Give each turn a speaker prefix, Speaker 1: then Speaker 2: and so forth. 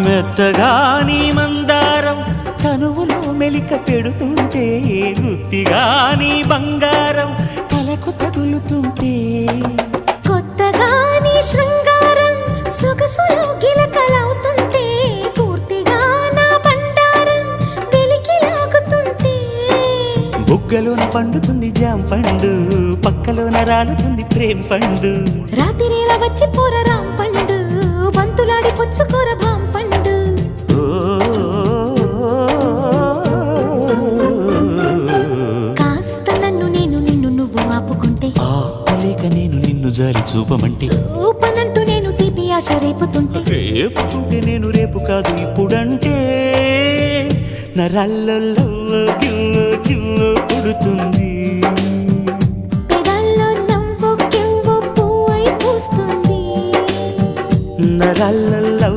Speaker 1: మెత్తగా నీ మందారం తనువులో మెలిక పెడుతుంటే, గుత్తిగా నీ బంగారం తలకు తగులుతుంటే,
Speaker 2: కొత్తగా నీ శృంగారం సొగసులో గిలకలవుతుంటే, పూర్తిగా నా బండారం వెలికి లాగుతుంటే,
Speaker 1: బుగ్గలోన పండుతుంది జాం పండు, పక్కలోన రాలుతుంది ప్రేమ పండు.
Speaker 2: రాత్రినేల వచ్చి పోర రాం పండు, బంతులాడి పుచ్చుకోర భాం పండు. కాస్త నన్ను నేను నిన్ను నువ్వు ఆపుకుంటే,
Speaker 1: ఆపలేక నేను నిన్ను జారి చూపమంటే,
Speaker 2: చూపనంటూ నేను తీపి ఆశ రేపుతుంటే,
Speaker 1: రేపుతుంటే నేను రేపు కాదు ఇప్పుడంటే, నరాల్లో గిల్లో చిల్లో పుడుతుంది,
Speaker 2: పెదాల్లో నవ్వు కెవ్వు పువ్వై పూస్తుంది.
Speaker 1: నరాల్లో